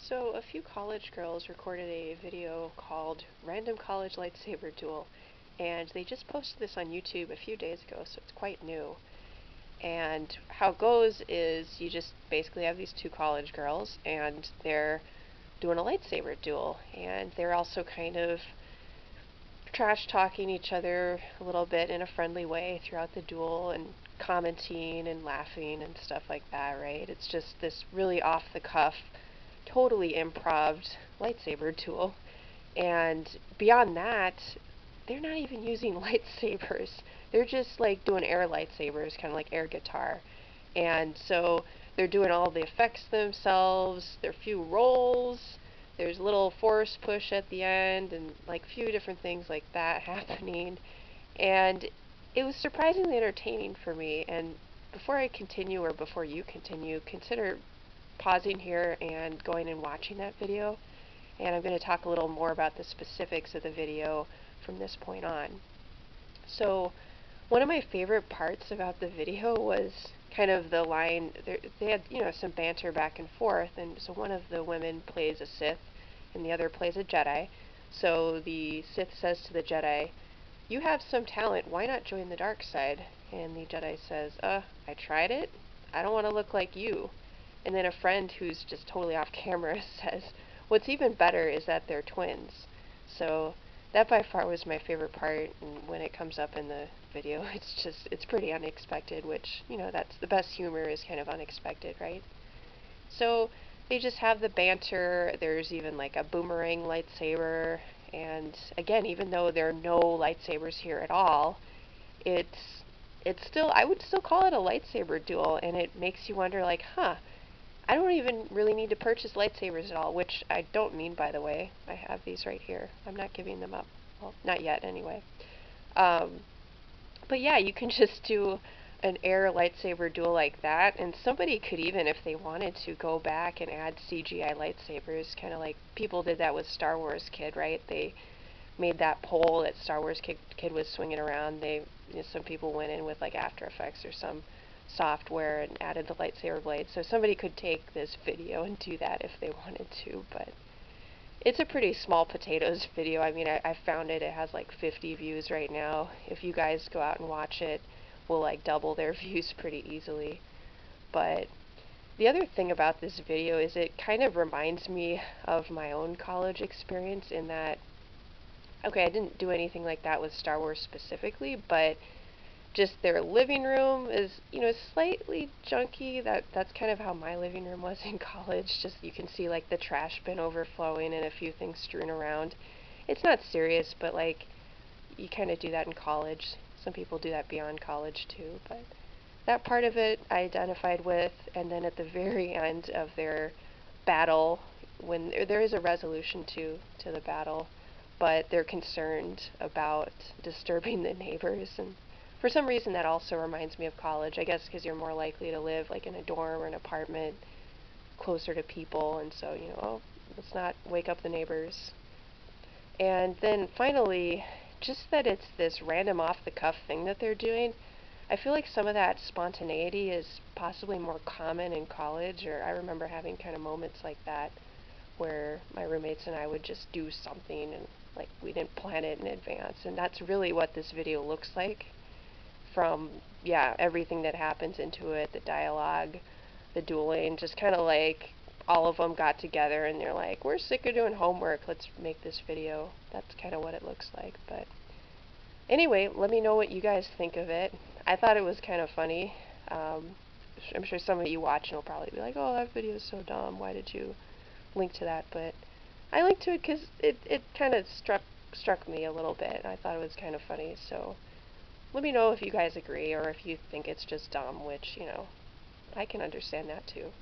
So, a few college girls recorded a video called Random College Lightsaber Duel, and they just posted this on YouTube a few days ago, so it's quite new. And how it goes is you just basically have these two college girls, and they're doing a lightsaber duel, and they're also kind of trash talking each other a little bit in a friendly way throughout the duel and commenting and laughing and stuff like that, right? It's just this really off the cuff, totally improv lightsaber duel. And beyond that, they're not even using lightsabers. They're just like doing air lightsabers, kind of like air guitar. And so they're doing all the effects themselves, their few rolls, there's a little force push at the end, and like a few different things like that happening. And it was surprisingly entertaining for me. And before I continue, or before you continue, consider pausing here and going and watching that video. And I'm going to talk a little more about the specifics of the video from this point on. So, one of my favorite parts about the video was kind of the line. They had, some banter back and forth, and so one of the women plays a Sith, and the other plays a Jedi. So the Sith says to the Jedi, "You have some talent. Why not join the dark side?" And the Jedi says, I tried it. I don't want to look like you." And then a friend who's just totally off camera says, "What's even better is that they're twins." So that by far was my favorite part, and when it comes up in the video, it's pretty unexpected, which, that's the best humor, is kind of unexpected, right? So they just have the banter. There's even like a boomerang lightsaber, and again, even though there are no lightsabers here at all, it's still, I would still call it a lightsaber duel, and it makes you wonder, like, I don't even really need to purchase lightsabers at all, which I don't mean, by the way. I have these right here. I'm not giving them up. Well, not yet, anyway. But yeah, you can just do an air lightsaber duel like that, and somebody could even, if they wanted to, go back and add CGI lightsabers, kind of like people did that with Star Wars Kid, right? They made that pole that Star Wars Kid was swinging around. Some people went in with like After Effects or some software and added the lightsaber blade. So somebody could take this video and do that if they wanted to, but it's a pretty small potatoes video. I mean, I found it. It has like 50 views right now. If you guys go out and watch it, we'll like double their views pretty easily. But the other thing about this video is it kind of reminds me of my own college experience in that, okay, I didn't do anything like that with Star Wars specifically, but just their living room is, slightly junky. That's kind of how my living room was in college. Just, you can see like the trash bin overflowing and a few things strewn around. It's not serious, but like, you kind of do that in college. Some people do that beyond college too, but that part of it I identified with. And then at the very end of their battle, when there is a resolution to the battle, but they're concerned about disturbing the neighbors, and for some reason that also reminds me of college, I guess because you're more likely to live like in a dorm or an apartment closer to people, and so, let's not wake up the neighbors. And then finally, just that it's this random off-the-cuff thing that they're doing, I feel like some of that spontaneity is possibly more common in college, or I remember having kind of moments like that where my roommates and I would just do something, and like we didn't plan it in advance, and that's really what this video looks like. From, yeah, everything that happens into it, the dialogue, the dueling, just kind of like all of them got together and they're like, "We're sick of doing homework, let's make this video." That's kind of what it looks like. But anyway, let me know what you guys think of it. I thought it was kind of funny. I'm sure some of you watching will probably be like, "Oh, that video is so dumb, why did you link to that?" But I linked to it because it kind of struck me a little bit. I thought it was kind of funny, so let me know if you guys agree or if you think it's just dumb, which, I can understand that too.